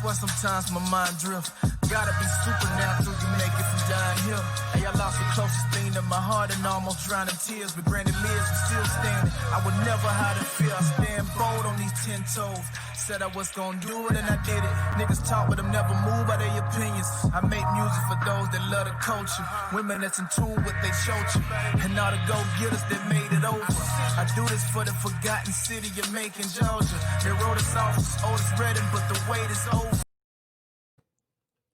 swear sometimes my mind drifts. Gotta be supernatural, you make it from down here. Hey, I lost the closest thing to my heart and almost drowned in tears. But Granny Liz was still standing. I would never hide in fear. I stand bold on these 10 toes. Said I was gonna do it and I did it. Niggas talk but I'm never moved by their opinions. I make music for those that love the culture. Women that's in tune with they culture. And all the go-getters that made it over. I do this for the forgotten city of Macon, Georgia. They wrote us off as Otis Redding, but the wait is over.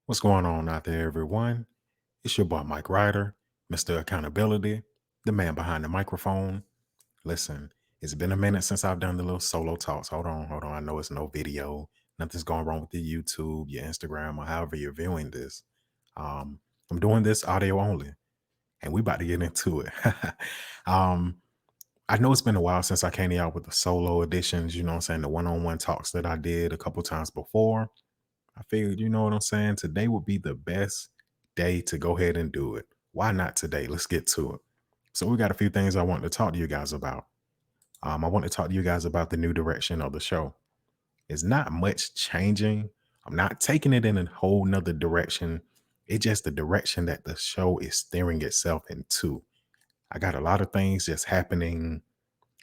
What's going on out there, everyone? It's your boy, Mike Ryder, Mr. Accountability, the man behind the microphone. Listen, it's been a minute since I've done the little solo talks. Hold on. I know it's no video. Nothing's going wrong with the YouTube, your Instagram, or however you're viewing this. I'm doing this audio only, and we about to get into it. um, I know it's been a while since I came out with the solo editions, you know what I'm saying, the one-on-one talks that I did a couple times before. I figured, you know what I'm saying? Today would be the best day to go ahead and do it. Why not today? Let's get to it. So we got a few things I want to talk to you guys about. I want to talk to you guys about the new direction of the show. It's not much changing. I'm not taking it in a whole nother direction. It's just the direction that the show is steering itself into. I got a lot of things just happening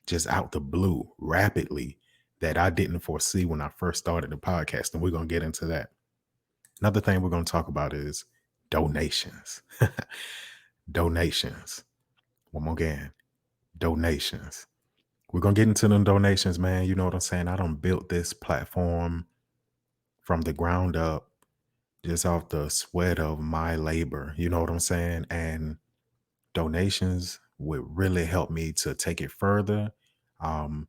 just out the blue rapidly that I didn't foresee when I first started the podcast. And we're going to get into that. Another thing we're going to talk about is donations. Donations. One more again. Donations. We're going to get into them donations, man. You know what I'm saying? I done built this platform from the ground up, just off the sweat of my labor. You know what I'm saying? And donations would really help me to take it further um,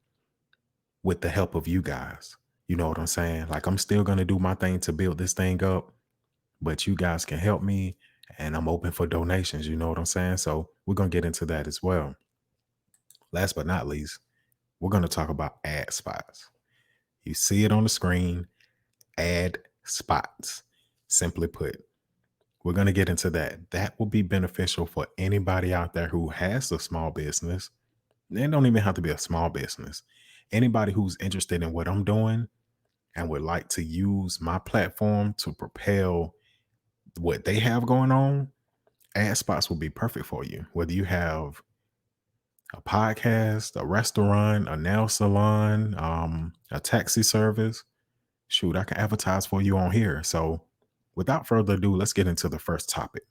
with the help of you guys. You know what I'm saying? Like, I'm still going to do my thing to build this thing up, but you guys can help me, and I'm open for donations. You know what I'm saying? So we're going to get into that as well. Last but not least, we're going to talk about ad spots. You see it on the screen, ad spots. Simply put, we're going to get into that. That will be beneficial for anybody out there who has a small business. They don't even have to be a small business. Anybody who's interested in what I'm doing and would like to use my platform to propel what they have going on, ad spots will be perfect for you. Whether you have a podcast, a restaurant, a nail salon, a taxi service, shoot, I can advertise for you on here. So without further ado, let's get into the first topic.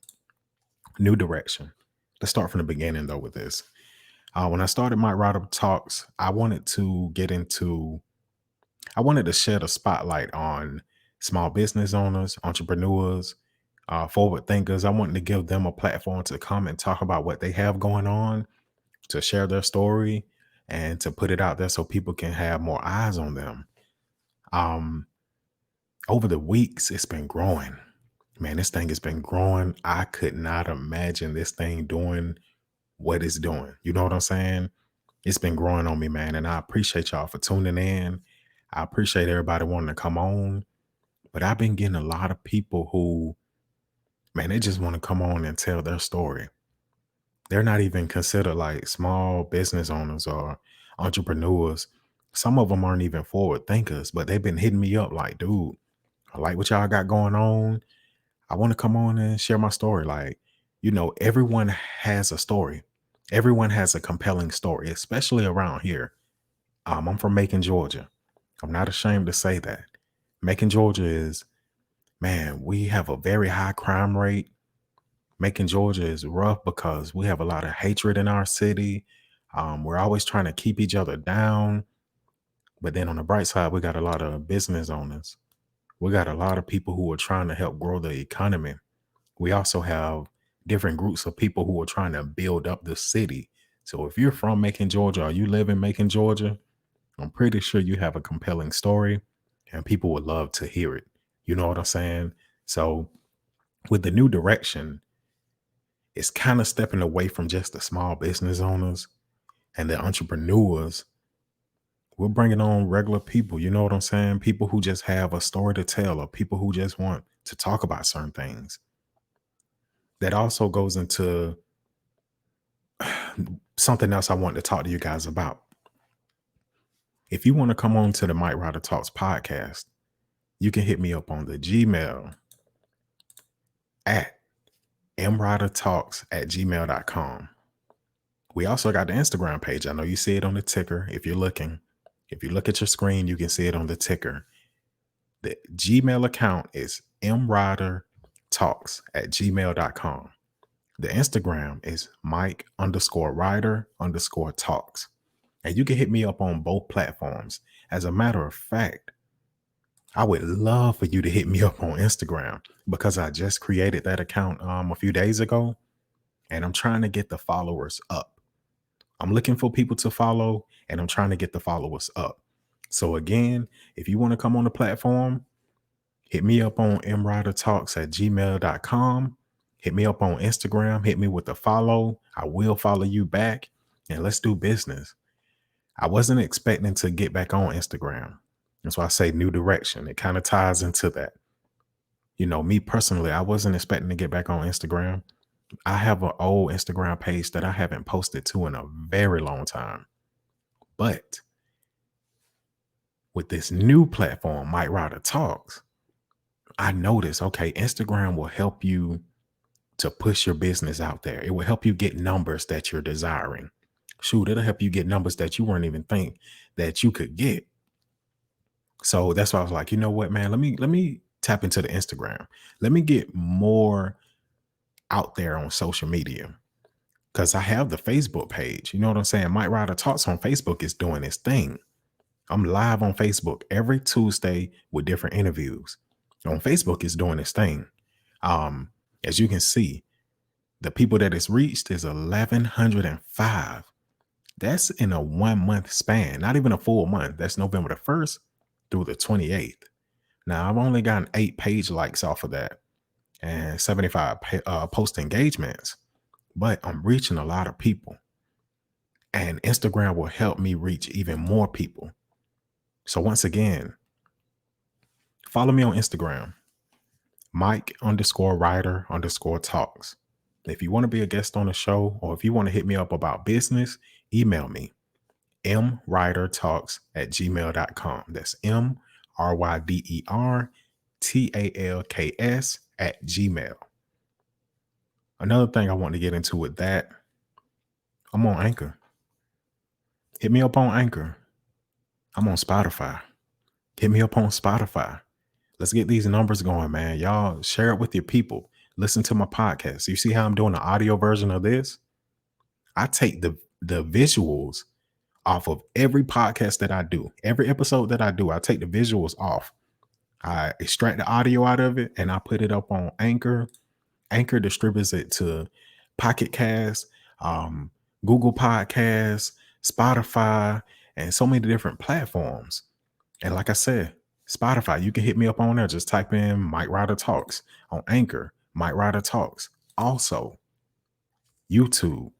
New direction. Let's start from the beginning though with this. When I started my Ryder Talks, I wanted to shed a spotlight on small business owners, entrepreneurs, forward thinkers. I wanted to give them a platform to come and talk about what they have going on, to share their story, and to put it out there so people can have more eyes on them. Over the weeks, it's been growing. Man, this thing has been growing. I could not imagine this thing doing what it's doing. You know what I'm saying? It's been growing on me, man. And I appreciate y'all for tuning in. I appreciate everybody wanting to come on. But I've been getting a lot of people who, man, they just want to come on and tell their story. They're not even considered like small business owners or entrepreneurs. Some of them aren't even forward thinkers, but they've been hitting me up like, dude, I like what y'all got going on. I want to come on and share my story. Like, everyone has a story. Everyone has a compelling story, especially around here. I'm from Macon, Georgia. I'm not ashamed to say that. Macon, Georgia is, man, we have a very high crime rate. Macon, Georgia is rough because we have a lot of hatred in our city. We're always trying to keep each other down. But then on the bright side, we got a lot of business owners. We got a lot of people who are trying to help grow the economy. We also have different groups of people who are trying to build up the city. So if you're from Macon, Georgia, or you live in Macon, Georgia, I'm pretty sure you have a compelling story and people would love to hear it. You know what I'm saying? So with the new direction, it's kind of stepping away from just the small business owners and the entrepreneurs. We're bringing on regular people. You know what I'm saying? People who just have a story to tell, or people who just want to talk about certain things. That also goes into something else I want to talk to you guys about. If you want to come on to the Mike Ryder Talks podcast, you can hit me up on the Gmail at mridertalks@gmail.com. We also got the Instagram page. I know you see it on the ticker if you're looking. If you look at your screen, you can see it on the ticker. The Gmail account is mridertalks@gmail.com. The Instagram is Mike_Ryder_talks. And you can hit me up on both platforms. As a matter of fact, I would love for you to hit me up on Instagram because I just created that account a few days ago and I'm trying to get the followers up. I'm looking for people to follow and I'm trying to get the followers up. So again, if you want to come on the platform, hit me up on mridertalks@gmail.com. Hit me up on Instagram. Hit me with a follow. I will follow you back and let's do business. I wasn't expecting to get back on Instagram. That's why I say new direction. It kind of ties into that. You know, me personally, I wasn't expecting to get back on Instagram. I have an old Instagram page that I haven't posted to in a very long time. But with this new platform, Mike Ryder Talks, I noticed, okay, Instagram will help you to push your business out there. It will help you get numbers that you're desiring. Shoot, it'll help you get numbers that you weren't even think that you could get. So that's why I was like, you know what, man, let me tap into the Instagram. Let me get more out there on social media. Cause I have the Facebook page. You know what I'm saying? Mike Ryder Talks on Facebook is doing its thing. I'm live on Facebook every Tuesday with different interviews. On Facebook is doing its thing. As you can see, the people that it's reached is 1,105. That's in a 1 month span, not even a full month. That's November the 1st through the 28th. Now, I've only gotten 8 page likes off of that and 75 post engagements, but I'm reaching a lot of people. And Instagram will help me reach even more people. So once again, follow me on Instagram, Mike_Ryder_talks. If you want to be a guest on the show or if you want to hit me up about business, email me, mridertalks@gmail.com. That's MRYDERTALKS@gmail. Another thing I want to get into with that, I'm on Anchor. Hit me up on Anchor. I'm on Spotify. Hit me up on Spotify. Let's get these numbers going, man. Y'all share it with your people. Listen to my podcast. You see how I'm doing the audio version of this? I take the visuals off of every podcast that I do. Every episode that I do, I take the visuals off. I extract the audio out of it and I put it up on Anchor. Anchor distributes it to Pocket Cast, Google Podcasts, Spotify, and so many different platforms. And like I said, Spotify, you can hit me up on there. Just type in Mike Ryder Talks. On Anchor, Mike Ryder Talks. Also, YouTube.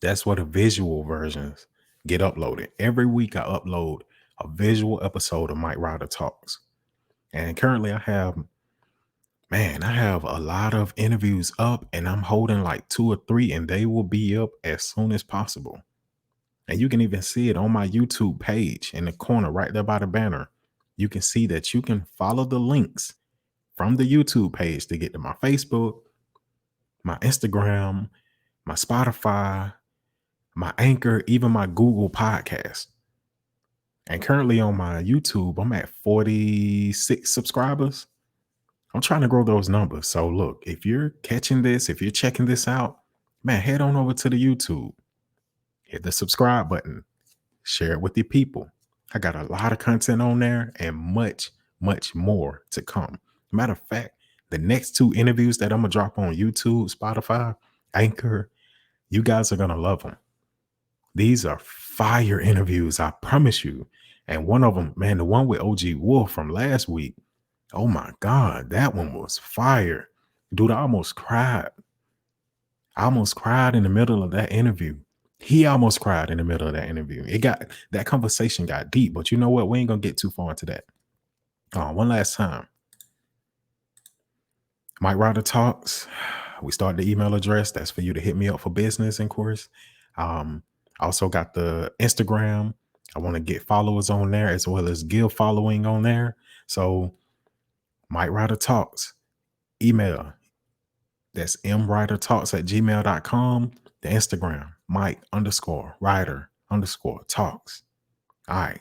That's where the visual versions get uploaded. Every week I upload a visual episode of Mike Ryder Talks. And currently I have a lot of interviews up and I'm holding like 2 or 3 and they will be up as soon as possible. And you can even see it on my YouTube page in the corner right there by the banner. You can see that you can follow the links from the YouTube page to get to my Facebook, my Instagram, my Spotify, my Anchor, even my Google podcast. And currently on my YouTube, I'm at 46 subscribers. I'm trying to grow those numbers. So look, if you're catching this, if you're checking this out, man, head on over to the YouTube. Hit the subscribe button. Share it with your people. I got a lot of content on there and much, much more to come. Matter of fact, the next 2 interviews that I'm going to drop on YouTube, Spotify, Anchor, you guys are going to love them. These are fire interviews, I promise you. And one of them, man, the one with OG Wolf from last week, oh my God, that one was fire. Dude, I almost cried. I almost cried in the middle of that interview. He almost cried in the middle of that interview. That conversation got deep, but you know what? We ain't gonna get too far into that. One last time. Mike Ryder Talks. We start the email address. That's for you to hit me up for business inquiries. Also got the Instagram. I want to get followers on there as well as give following on there. So Mike Ryder Talks, email. That's mrydertalks@gmail.com. The Instagram, Mike_Ryder_talks. All right.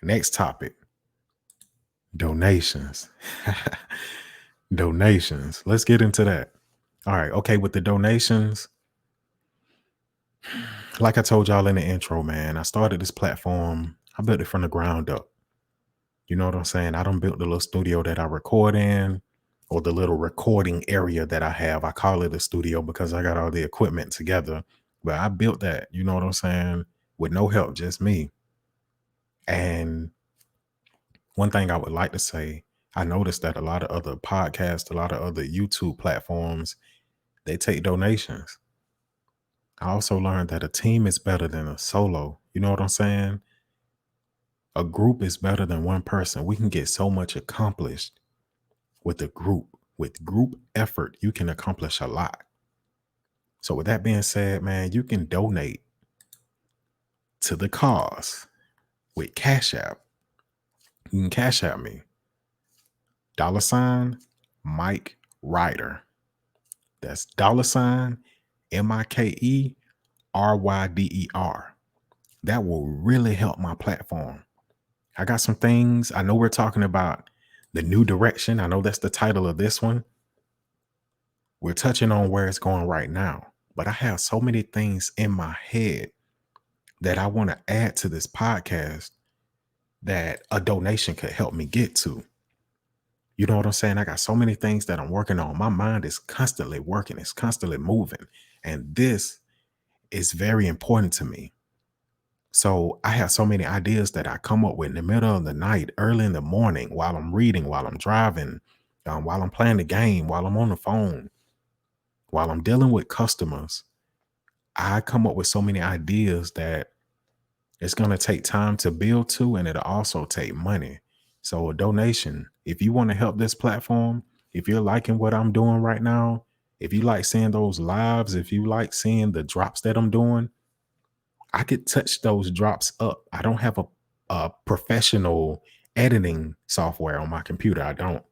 Next topic. Donations. Donations. Let's get into that. All right. Okay. With the donations, like I told y'all in the intro, man, I started this platform. I built it from the ground up. You know what I'm saying? I done built the little studio that I record in, or the little recording area that I have. I call it a studio because I got all the equipment together. But I built that, you know what I'm saying? With no help, just me. And one thing I would like to say, I noticed that a lot of other podcasts, a lot of other YouTube platforms, they take donations. I also learned that a team is better than a solo. You know what I'm saying? A group is better than one person. We can get so much accomplished with a group. With group effort, you can accomplish a lot. So with that being said, man, you can donate to the cause with Cash App. You can Cash App me. $ Mike Ryder. That's $ MikeRyder. That will really help my platform. I got some things. I know we're talking about the new direction. I know that's the title of this one. We're touching on where it's going right now. But I have so many things in my head that I want to add to this podcast that a donation could help me get to. You know what I'm saying? I got so many things that I'm working on. My mind is constantly working. It's constantly moving. And this is very important to me. So I have so many ideas that I come up with in the middle of the night, early in the morning, while I'm reading, while I'm driving, while I'm playing the game, while I'm on the phone, while I'm dealing with customers. I come up with so many ideas that it's going to take time to build to, and it'll also take money. So a donation, if you want to help this platform, if you're liking what I'm doing right now, if you like seeing those lives, if you like seeing the drops that I'm doing, I could touch those drops up. I don't have a professional editing software on my computer. I don't.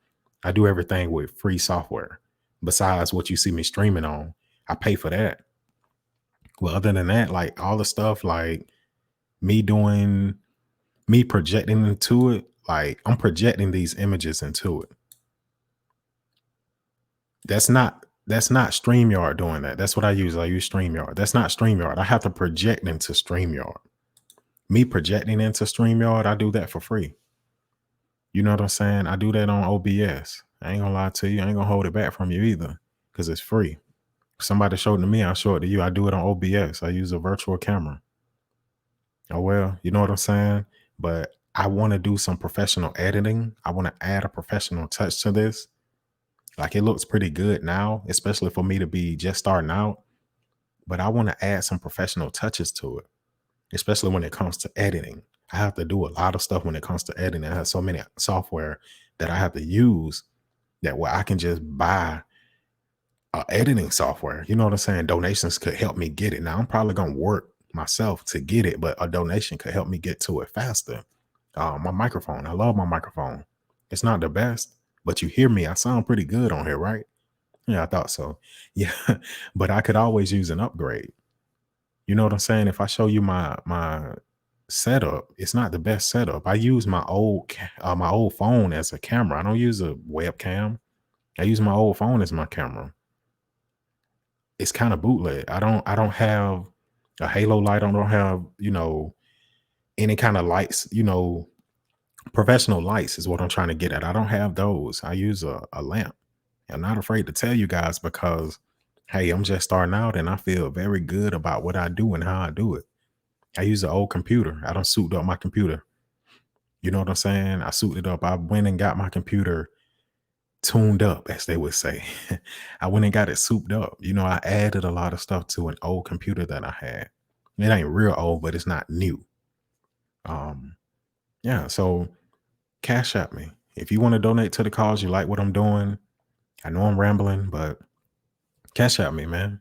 I do everything with free software. Besides what you see me streaming on, I pay for that. Well, other than that, like all the stuff like me projecting into it, like I'm projecting these images into it. That's not StreamYard doing that. That's what I use. I use StreamYard. That's not StreamYard. I have to project into StreamYard. Me projecting into StreamYard, I do that for free. You know what I'm saying? I do that on OBS. I ain't gonna lie to you. I ain't gonna hold it back from you either because it's free. If somebody showed it to me, I'll show it to you. I do it on OBS. I use a virtual camera. Oh, well, you know what I'm saying? But I want to do some professional editing. I want to add a professional touch to this. Like it looks pretty good now, especially for me to be just starting out. But I want to add some professional touches to it, especially when it comes to editing. I have to do a lot of stuff when it comes to editing. I have so many software that I have to use that where I can just buy editing software. You know what I'm saying? Donations could help me get it. Now I'm probably going to work myself to get it, but a donation could help me get to it faster. My microphone. I love my microphone. It's not the best, but you hear me. I sound pretty good on here, right? Yeah, I thought so. Yeah, but I could always use an upgrade. You know what I'm saying? If I show you my setup, it's not the best setup. I use my old phone as a camera. I don't use a webcam. I use my old phone as my camera. It's kind of bootleg. I don't have a halo light. I don't have, any kind of lights, professional lights is what I'm trying to get at. I don't have those. I use a lamp. I'm not afraid to tell you guys because, hey, I'm just starting out and I feel very good about what I do and how I do it. I use an old computer. I don't souped up my computer. You know what I'm saying? I souped it up. I went and got my computer tuned up, as they would say. I went and got it souped up. I added a lot of stuff to an old computer that I had. It ain't real old, but it's not new. Yeah, so Cash App me. If you want to donate to the cause, you like what I'm doing. I know I'm rambling, but Cash App me, man.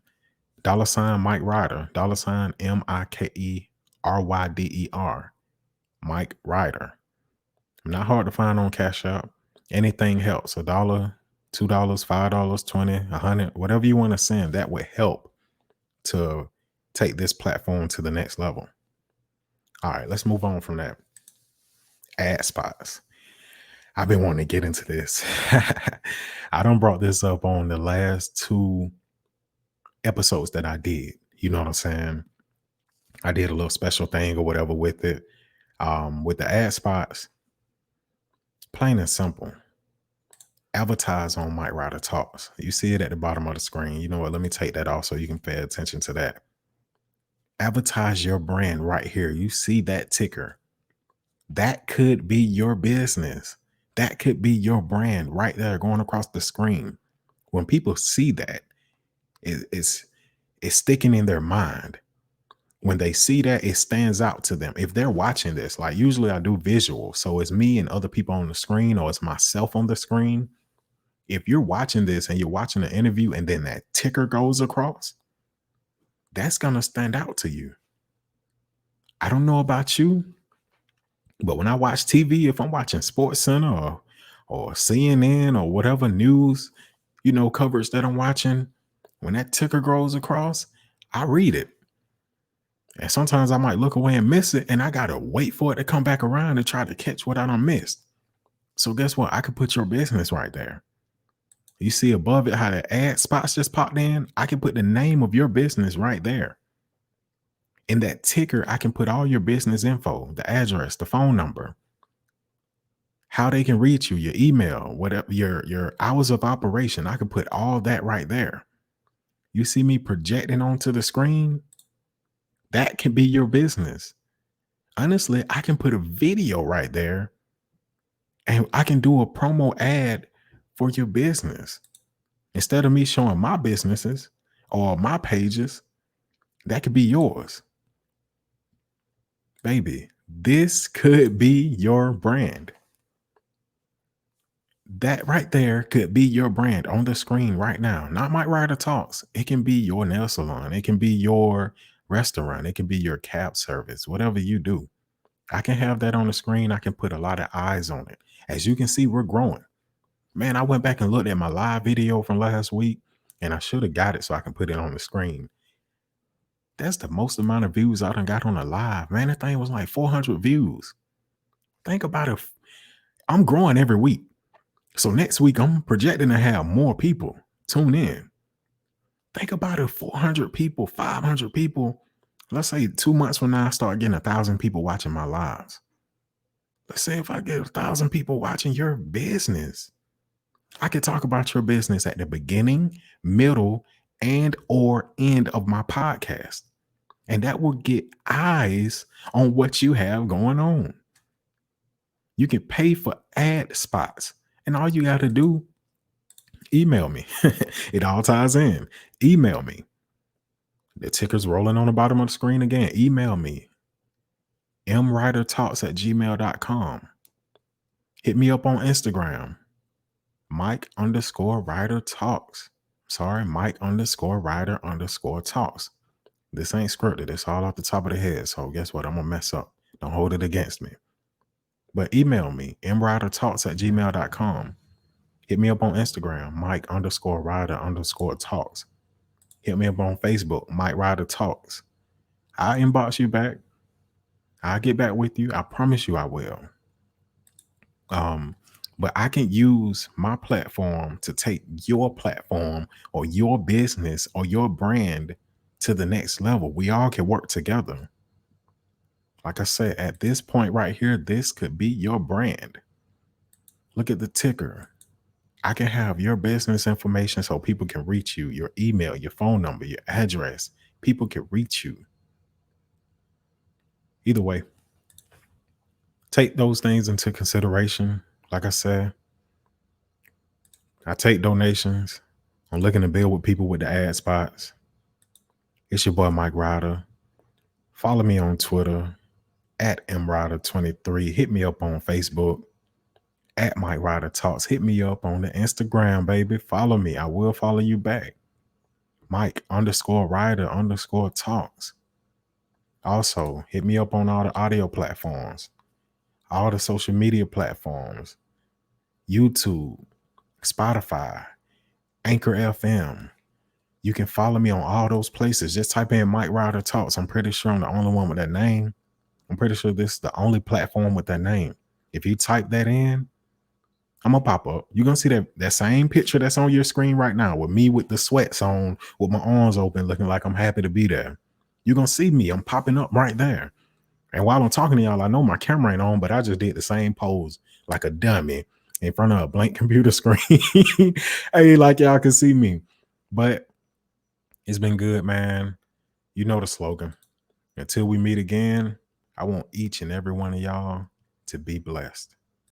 $ Mike Ryder. $ Ryder. Mike Ryder. I'm not hard to find on Cash App. Anything helps. $1, $2, $5, 20, 100, whatever you want to send, that would help to take this platform to the next level. All right, let's move on from that. Ad spots. I've been wanting to get into this. I done brought this up on the last 2 episodes that I did. You know what I'm saying? I did a little special thing or whatever with it. With the ad spots, plain and simple. Advertise on Mike Ryder Talks. You see it at the bottom of the screen. You know what? Let me take that off so you can pay attention to that. Advertise your brand right here. You see that ticker. That could be your business. That could be your brand right there going across the screen. When people see that, it's sticking in their mind. When they see that, it stands out to them. If they're watching this, like usually I do visual, so it's me and other people on the screen, or it's myself on the screen. If you're watching this and you're watching an interview and then that ticker goes across, that's going to stand out to you. I don't know about you, but when I watch TV, if I'm watching Sports Center or CNN or whatever news, coverage that I'm watching, when that ticker goes across, I read it. And sometimes I might look away and miss it, and I got to wait for it to come back around to try to catch what I done missed. So guess what? I could put your business right there. You see above it how the ad spots just popped in? I can put the name of your business right there. In that ticker, I can put all your business info, the address, the phone number, how they can reach you, your email, whatever, your hours of operation. I can put all that right there. You see me projecting onto the screen? That can be your business. Honestly, I can put a video right there and I can do a promo ad for your business. Instead of me showing my businesses or my pages, that could be yours. Baby, this could be your brand. That right there could be your brand on the screen right now. Not Mike Ryder Talks. It can be your nail salon. It can be your restaurant. It can be your cab service, whatever you do. I can have that on the screen. I can put a lot of eyes on it. As you can see, we're growing. Man, I went back and looked at my live video from last week, and I should have got it so I can put it on the screen. That's the most amount of views I done got on a live. Man, that thing was like 400 views. Think about it. I'm growing every week. So next week, I'm projecting to have more people tune in. Think about it, 400 people, 500 people. Let's say 2 months from now, I start getting 1,000 people watching my lives. Let's say if I get 1,000 people watching your business, I could talk about your business at the beginning, middle, and or end of my podcast. And that will get eyes on what you have going on. You can pay for ad spots. And all you got to do, email me. It all ties in. Email me. The ticker's rolling on the bottom of the screen again. Email me. mrydertalks@gmail.com. Hit me up on Instagram. Mike_Ryder Talks. Sorry, Mike_Ryder_ Talks. This ain't scripted. It's all off the top of the head. So guess what? I'm going to mess up. Don't hold it against me. But email me, mrydertalks@gmail.com. Hit me up on Instagram, Mike_Ryder_Talks. Hit me up on Facebook, Mike Ryder Talks. I'll inbox you back. I'll get back with you. I promise you I will. But I can use my platform to take your platform or your business or your brand to the next level. We all can work together. Like I said, at this point right here, this could be your brand. Look at the ticker. I can have your business information so people can reach you, your email, your phone number, your address. People can reach you. Either way, take those things into consideration. Like I said, I take donations. I'm looking to build with people with the ad spots. It's your boy, Mike Ryder. Follow me on Twitter @mryder23. Hit me up on Facebook @Mike Ryder Talks. Hit me up on the Instagram, baby. Follow me. I will follow you back. Mike_Ryder_Talks. Also, hit me up on all the audio platforms, all the social media platforms, YouTube, Spotify, Anchor FM. You can follow me on all those places. Just type in Mike Ryder Talks. I'm pretty sure I'm the only one with that name. I'm pretty sure this is the only platform with that name. If you type that in, I'm gonna pop up. You're gonna see that same picture that's on your screen right now with me with the sweats on, with my arms open, looking like I'm happy to be there. You're gonna see me. I'm popping up right there. And while I'm talking to y'all, I know my camera ain't on, but I just did the same pose like a dummy in front of a blank computer screen. Hey, like y'all can see me. But it's been good, man. You know the slogan. Until we meet again, I want each and every one of y'all to be blessed.